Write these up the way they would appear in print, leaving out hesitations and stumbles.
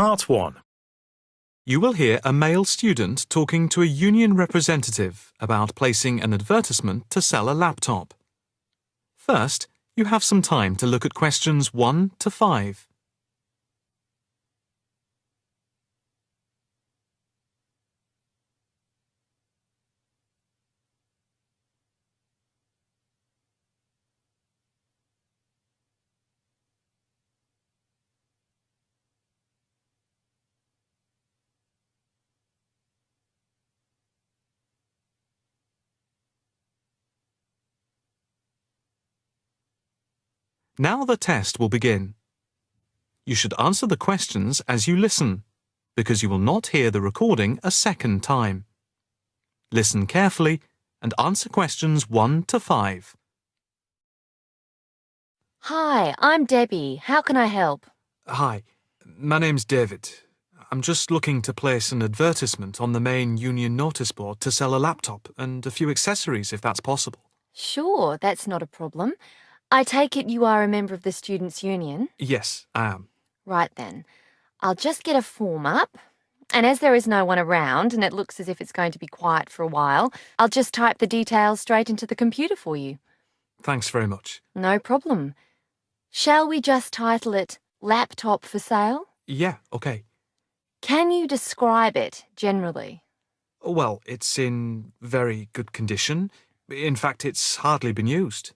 Part 1. You will hear a male student talking to a union representative about placing an advertisement to sell a laptop. First, you have some time to look at questions 1 to 5. Now the test will begin. You should answer the questions as you listen, because you will not hear the recording a second time. Listen carefully and answer questions 1 to 5. Hi, I'm Debbie. How can I help? Hi, my name's David. I'm just looking to place an advertisement on the main union notice board to sell a laptop and a few accessories if that's possible. Sure, that's not a problem. I take it you are a member of the Students' Union? Yes, I am. Right then. I'll just get a form up. And as there is no one around and it looks as if it's going to be quiet for a while, I'll just type the details straight into the computer for you. Thanks very much. No problem. Shall we just title it Laptop for Sale? Yeah, okay. Can you describe it generally? Well, it's in very good condition. In fact, it's hardly been used.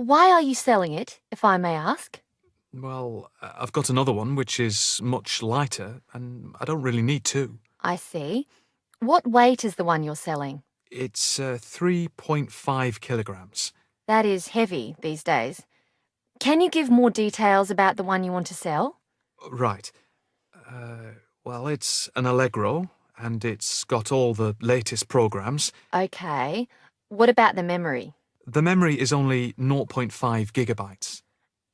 Why are you selling it, if I may ask? Well, I've got another one which is much lighter, and I don't really need two. I see. What weight is the one you're selling? It's 3.5 kilograms. That is heavy these days. Can you give more details about the one you want to sell? Right. Well, it's an Allegro, and it's got all the latest programs. Okay. What about the memory? The memory is only 0.5 gigabytes.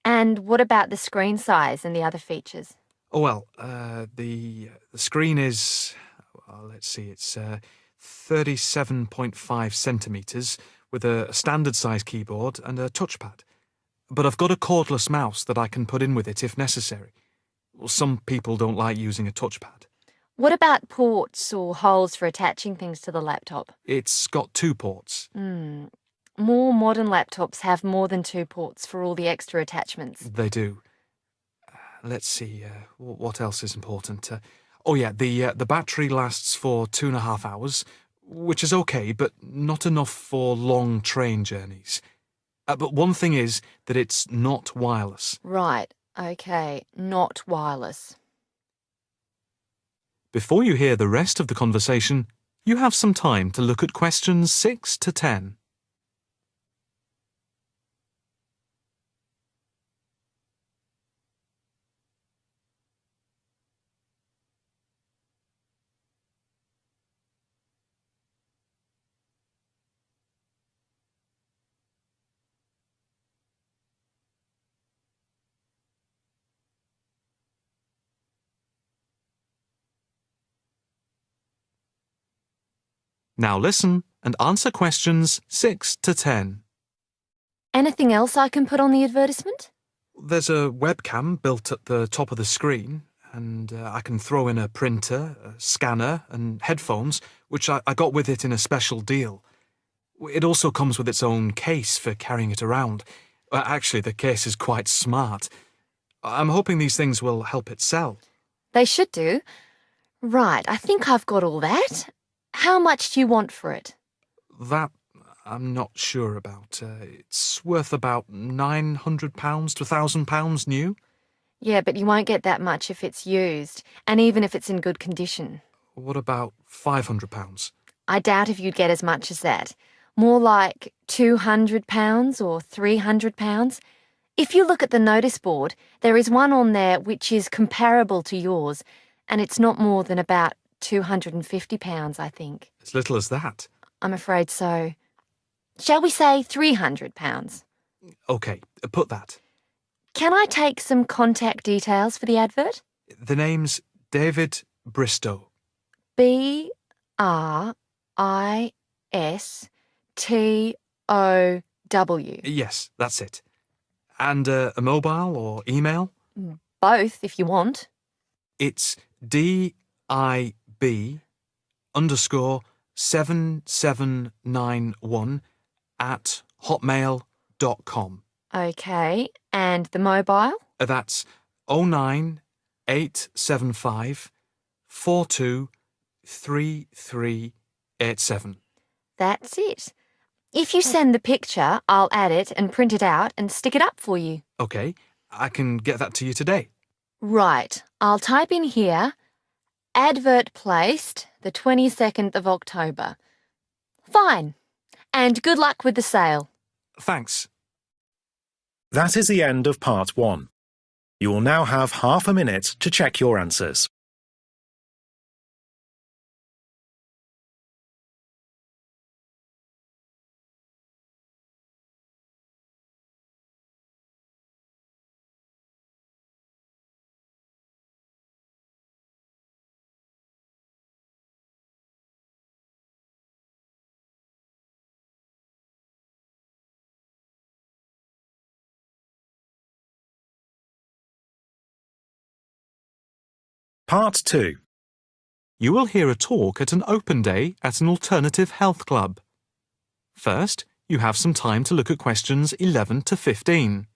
And what about the screen size and the other features? Oh, well, the screen is, well, let's see, it's 37.5 centimetres with a standard size keyboard and a touchpad. But I've got a cordless mouse that I can put in with it if necessary. Well, some people don't like using a touchpad. What about ports or holes for attaching things to the laptop? It's got 2 ports. More modern laptops have more than 2 ports for all the extra attachments. They do. Let's see, what else is important? Oh yeah, the battery lasts for 2.5 hours, which is okay, but not enough for long train journeys. But one thing is that it's not wireless. Right, okay, not wireless. Before you hear the rest of the conversation, you have some time to look at questions 6 to 10. Now listen and answer questions 6 to 10. Anything else I can put on the advertisement? There's a webcam built at the top of the screen, and I can throw in a printer, a scanner, and headphones, which I got with it in a special deal. It also comes with its own case for carrying it around. Actually, the case is quite smart. I'm hoping these things will help it sell. They should do. Right, I think I've got all that. How much do you want for it? That I'm not sure about. It's worth about £900 to £1,000 new. Yeah, but you won't get that much if it's used, and even if it's in good condition. What about £500? I doubt if you'd get as much as that. More like £200 or £300. If you look at the notice board, there is one on there which is comparable to yours, and it's not more than about £250, I think. As little as that? I'm afraid so. Shall we say £300? OK, put that. Can I take some contact details for the advert? The name's David Bristow. BRISTOW. Yes, that's it. And a mobile or email? Both, if you want. It's DIB_7791@hotmail.com. Okay, and the mobile? That's 09875 423387. That's it. If you send the picture, I'll add it and print it out and stick it up for you. OK, I can get that to you today. Right, I'll type in here, advert placed the 22nd of October. Fine. And good luck with the sale. Thanks. That is the end of part 1. You will now have half a minute to check your answers. Part 2. You will hear a talk at an open day at an alternative health club. First, you have some time to look at questions 11 to 15.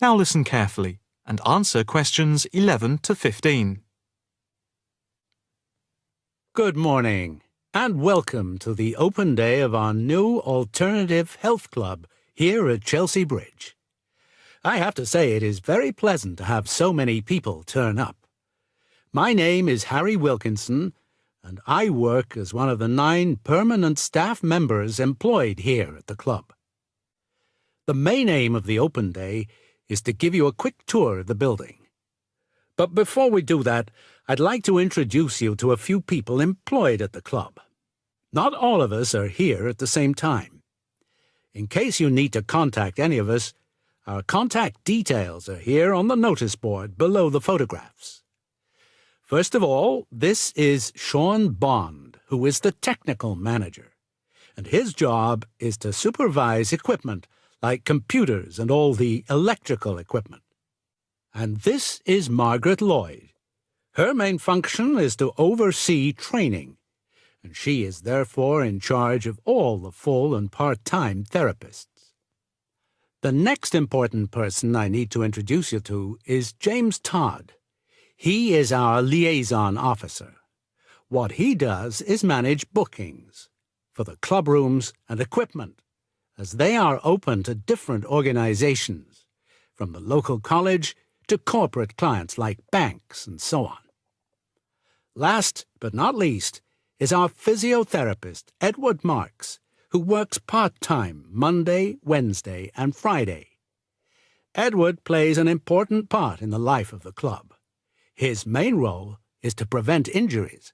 Now listen carefully and answer questions 11 to 15. Good morning, and welcome to the open day of our new alternative health club here at Chelsea Bridge. I have to say it is very pleasant to have so many people turn up. My name is Harry Wilkinson, and I work as one of the 9 permanent staff members employed here at the club. The main aim of the open day is to give you a quick tour of the building. But before we do that, I'd like to introduce you to a few people employed at the club. Not all of us are here at the same time. In case you need to contact any of us, our contact details are here on the notice board below the photographs. First of all, this is Sean Bond, who is the technical manager, and his job is to supervise equipment like computers and all the electrical equipment. And this is Margaret Lloyd. Her main function is to oversee training, and she is therefore in charge of all the full and part-time therapists. The next important person I need to introduce you to is James Todd. He is our liaison officer. What he does is manage bookings for the club rooms and equipment, as they are open to different organizations, from the local college to corporate clients like banks and so on. Last but not least is our physiotherapist, Edward Marks, who works part-time Monday, Wednesday, and Friday. Edward plays an important part in the life of the club. His main role is to prevent injuries.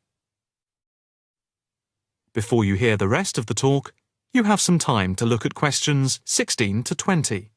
Before you hear the rest of the talk, you have some time to look at questions 16 to 20.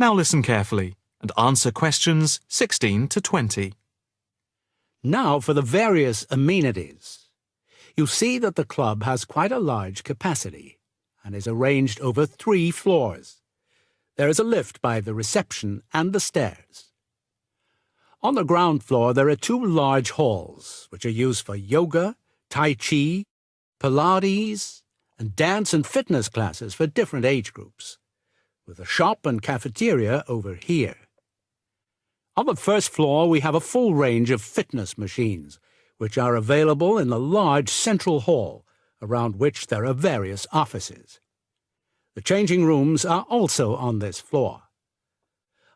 Now listen carefully and answer questions 16 to 20. Now for the various amenities. You see that the club has quite a large capacity and is arranged over 3 floors. There is a lift by the reception and the stairs. On the ground floor there are 2 large halls which are used for yoga, tai chi, Pilates, and dance and fitness classes for different age groups, with a shop and cafeteria over here. On the first floor we have a full range of fitness machines, which are available in the large central hall around which there are various offices. The changing rooms are also on this floor.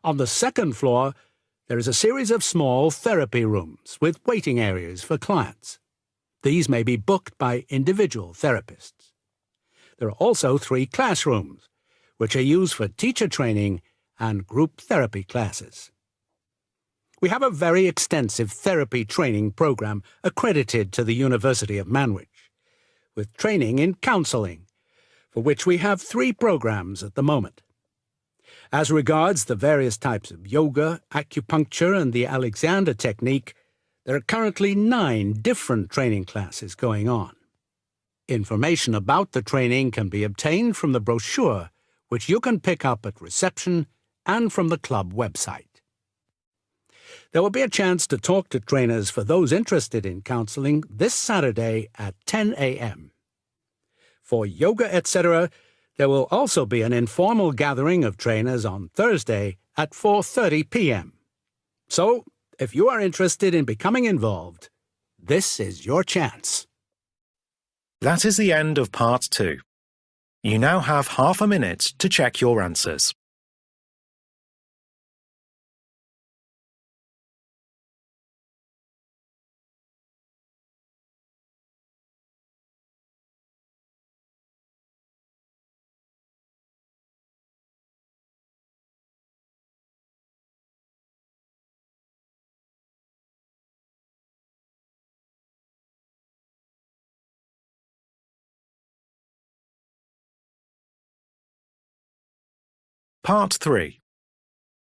On the second floor, there is a series of small therapy rooms with waiting areas for clients. These may be booked by individual therapists. There are also 3 classrooms, which are used for teacher training and group therapy classes. We have a very extensive therapy training program accredited to the University of Manwich, with training in counselling, for which we have 3 programs at the moment. As regards the various types of yoga, acupuncture and the Alexander technique, there are currently 9 different training classes going on. Information about the training can be obtained from the brochure, which you can pick up at reception and from the club website. There will be a chance to talk to trainers for those interested in counselling this Saturday at 10 a.m. For yoga, etc., there will also be an informal gathering of trainers on Thursday at 4:30 p.m. So, if you are interested in becoming involved, this is your chance. That is the end of part 2. You now have half a minute to check your answers. Part 3.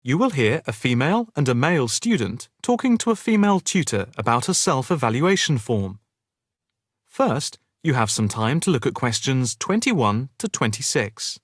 You will hear a female and a male student talking to a female tutor about a self-evaluation form. First, you have some time to look at questions 21 to 26.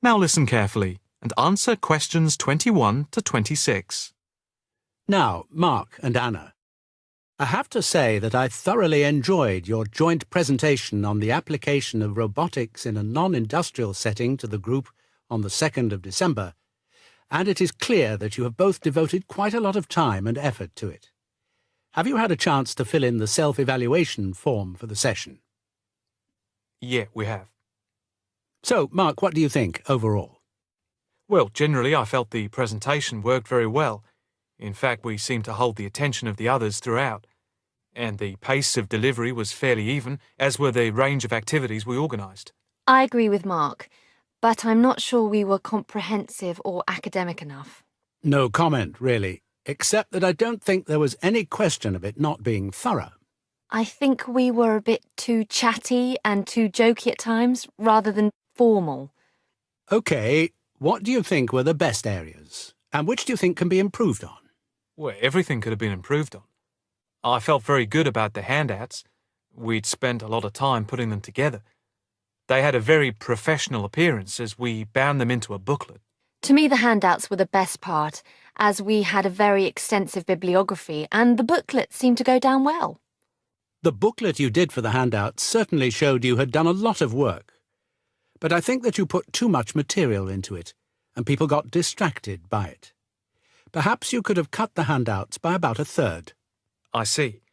Now listen carefully and answer questions 21 to 26. Now, Mark and Anna, I have to say that I thoroughly enjoyed your joint presentation on the application of robotics in a non-industrial setting to the group on the 2nd of December, and it is clear that you have both devoted quite a lot of time and effort to it. Have you had a chance to fill in the self-evaluation form for the session? Yeah, we have. So, Mark, what do you think overall? Well, generally I felt the presentation worked very well. In fact, we seemed to hold the attention of the others throughout. And the pace of delivery was fairly even, as were the range of activities we organised. I agree with Mark, but I'm not sure we were comprehensive or academic enough. No comment, really, except that I don't think there was any question of it not being thorough. I think we were a bit too chatty and too jokey at times, rather than formal. OK, what do you think were the best areas? And which do you think can be improved on? Well, everything could have been improved on. I felt very good about the handouts. We'd spent a lot of time putting them together. They had a very professional appearance as we bound them into a booklet. To me, the handouts were the best part, as we had a very extensive bibliography and the booklet seemed to go down well. The booklet you did for the handouts certainly showed you had done a lot of work. But I think that you put too much material into it, and people got distracted by it. Perhaps you could have cut the handouts by about a third. I see.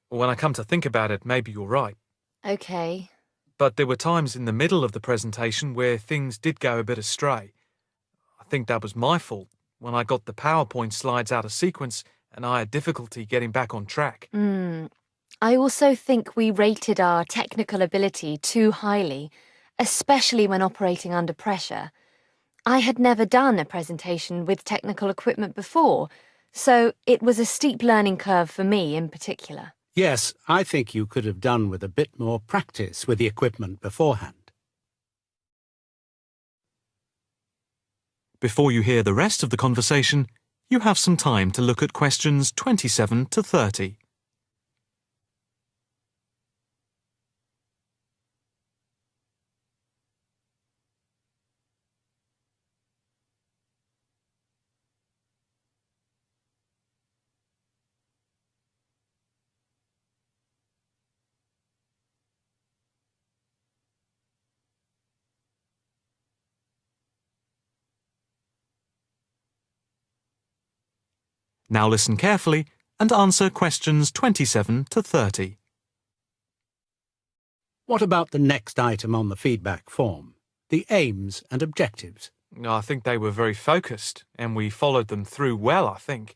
When I come to think about it, maybe you're right. OK. But there were times in the middle of the presentation where things did go a bit astray. I think that was my fault when I got the PowerPoint slides out of sequence and I had difficulty getting back on track. I also think we rated our technical ability too highly, especially when operating under pressure. I had never done a presentation with technical equipment before, so it was a steep learning curve for me in particular. Yes, I think you could have done with a bit more practice with the equipment beforehand. Before you hear the rest of the conversation, you have some time to look at questions 27 to 30. Now listen carefully and answer questions 27 to 30. What about the next item on the feedback form? The aims and objectives. I think they were very focused, and we followed them through well, I think.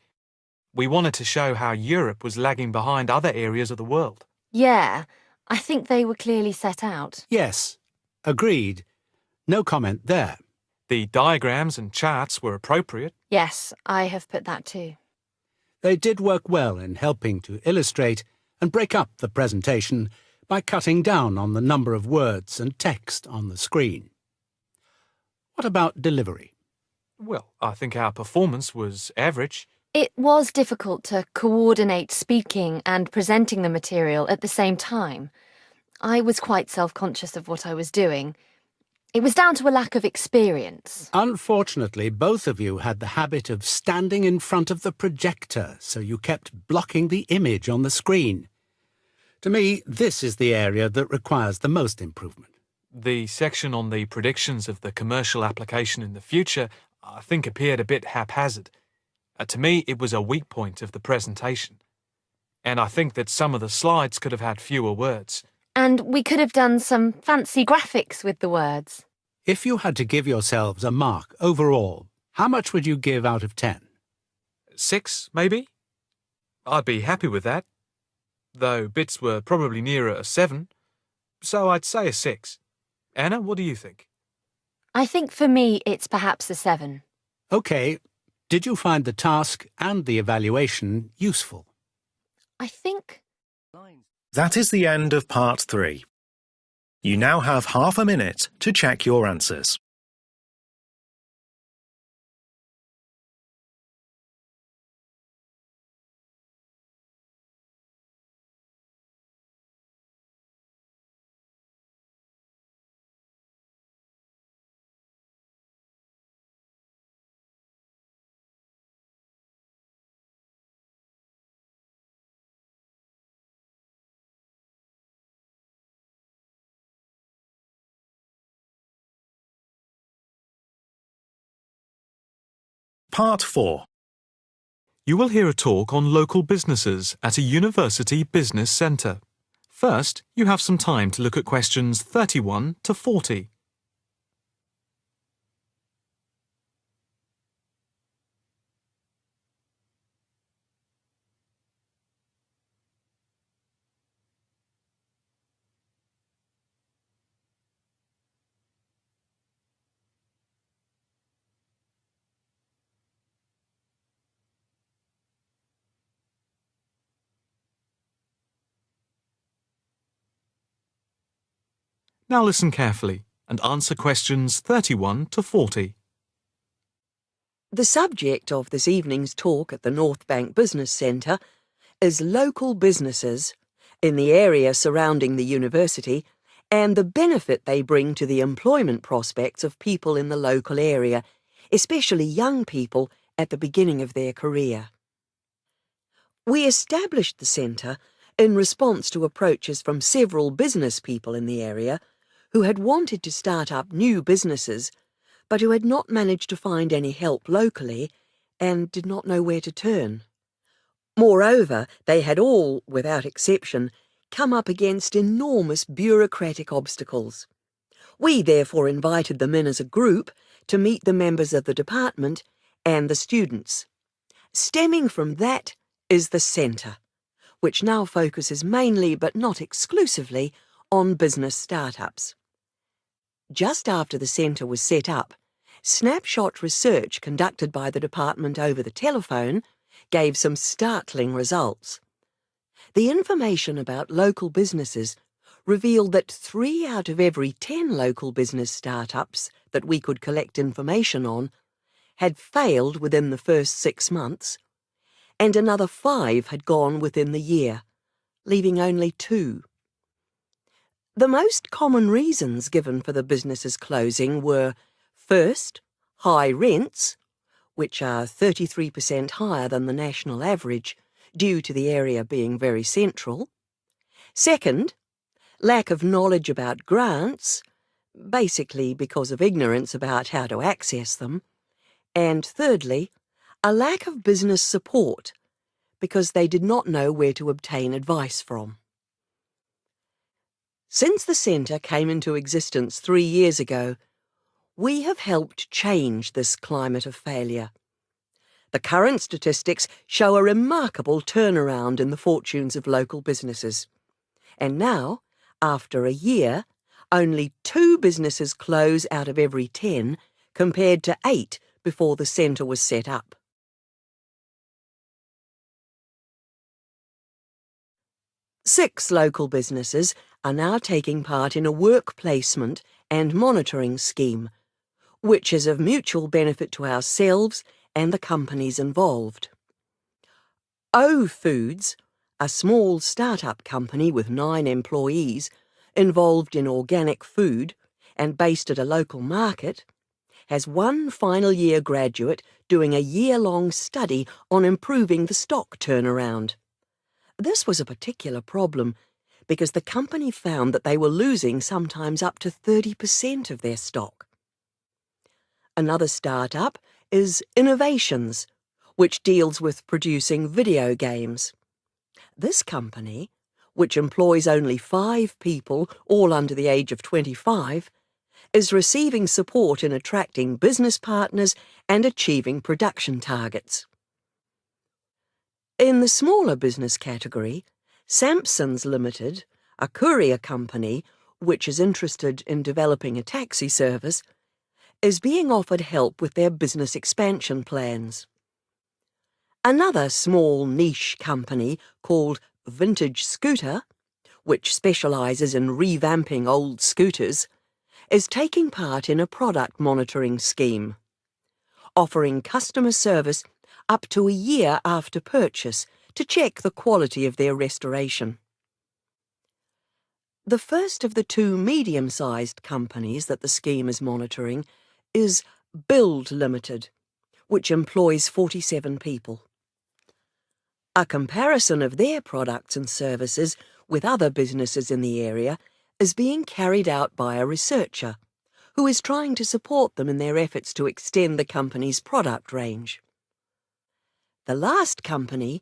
We wanted to show how Europe was lagging behind other areas of the world. Yeah, I think they were clearly set out. Yes, agreed. No comment there. The diagrams and charts were appropriate. Yes, I have put that too. They did work well in helping to illustrate and break up the presentation by cutting down on the number of words and text on the screen. What about delivery? Well, I think our performance was average. It was difficult to coordinate speaking and presenting the material at the same time. I was quite self-conscious of what I was doing. It was down to a lack of experience. Unfortunately, both of you had the habit of standing in front of the projector, so you kept blocking the image on the screen. To me, this is the area that requires the most improvement. The section on the predictions of the commercial application in the future, I think, appeared a bit haphazard. To me, it was a weak point of the presentation. And I think that some of the slides could have had fewer words. And we could have done some fancy graphics with the words. If you had to give yourselves a mark overall, how much would you give out of 10? 6, maybe? I'd be happy with that. Though bits were probably nearer a 7. So I'd say a 6. Anna, what do you think? I think for me it's perhaps a 7. OK, did you find the task and the evaluation useful? I think... That is the end of part 3. You now have half a minute to check your answers. Part 4. You will hear a talk on local businesses at a university business centre. First, you have some time to look at questions 31 to 40. Now listen carefully and answer questions 31 to 40. The subject of this evening's talk at the North Bank Business Centre is local businesses in the area surrounding the university and the benefit they bring to the employment prospects of people in the local area, especially young people at the beginning of their career. We established the centre in response to approaches from several business people in the area who had wanted to start up new businesses but who had not managed to find any help locally and did not know where to turn. Moreover, they had all, without exception, come up against enormous bureaucratic obstacles. We therefore invited them in as a group to meet the members of the department and the students. Stemming from that is the centre, which now focuses mainly but not exclusively on business startups. Just after the centre was set up, snapshot research conducted by the department over the telephone gave some startling results. The information about local businesses revealed that 3 out of every 10 local business startups that we could collect information on had failed within the first 6 months, and another 5 had gone within the year, leaving only 2. The most common reasons given for the businesses closing were, first, high rents, which are 33% higher than the national average due to the area being very central. Second, lack of knowledge about grants, basically because of ignorance about how to access them. And thirdly, a lack of business support because they did not know where to obtain advice from. Since the centre came into existence 3 years ago, we have helped change this climate of failure. The current statistics show a remarkable turnaround in the fortunes of local businesses. And now, after a year, only 2 businesses close out of every 10, compared to 8 before the centre was set up. Six local businesses are now taking part in a work placement and monitoring scheme, which is of mutual benefit to ourselves and the companies involved. O Foods, a small start-up company with 9 employees involved in organic food and based at a local market, has 1 final year graduate doing a year-long study on improving the stock turnaround. This was a particular problem because the company found that they were losing sometimes up to 30% of their stock. Another start-up is Innovations, which deals with producing video games. This company, which employs only 5 people, all under the age of 25, is receiving support in attracting business partners and achieving production targets. In the smaller business category, Sampson's Limited, a courier company which is interested in developing a taxi service, is being offered help with their business expansion plans. Another small niche company called Vintage Scooter, which specialises in revamping old scooters, is taking part in a product monitoring scheme, offering customer service up to a year after purchase to check the quality of their restoration. The first of the 2 medium-sized companies that the scheme is monitoring is Build Limited, which employs 47 people. A comparison of their products and services with other businesses in the area is being carried out by a researcher who is trying to support them in their efforts to extend the company's product range. The last company,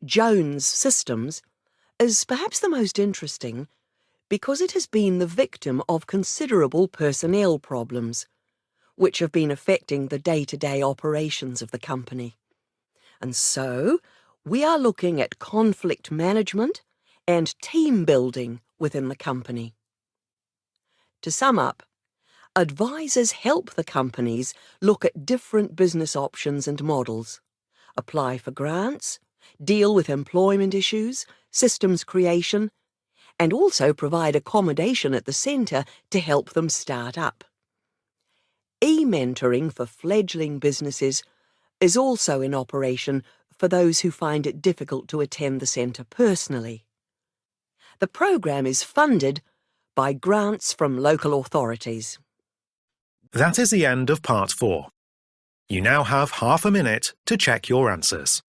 Jones Systems, is perhaps the most interesting because it has been the victim of considerable personnel problems, which have been affecting the day-to-day operations of the company. And so, we are looking at conflict management and team building within the company. To sum up, advisors help the companies look at different business options and models, apply for grants, deal with employment issues, systems creation, and also provide accommodation at the centre to help them start up. E-mentoring for fledgling businesses is also in operation for those who find it difficult to attend the centre personally. The programme is funded by grants from local authorities. That is the end of part 4. You now have half a minute to check your answers.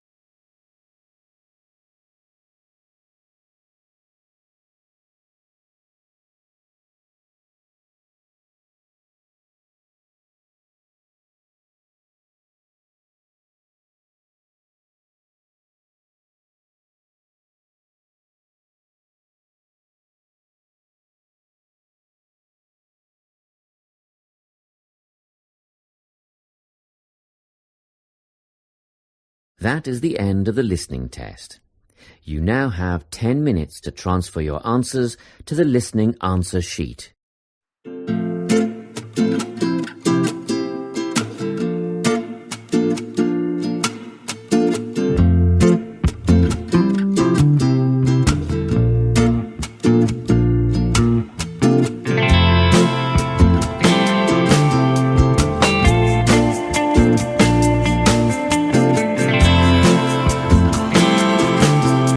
That is the end of the listening test. You now have 10 minutes to transfer your answers to the listening answer sheet.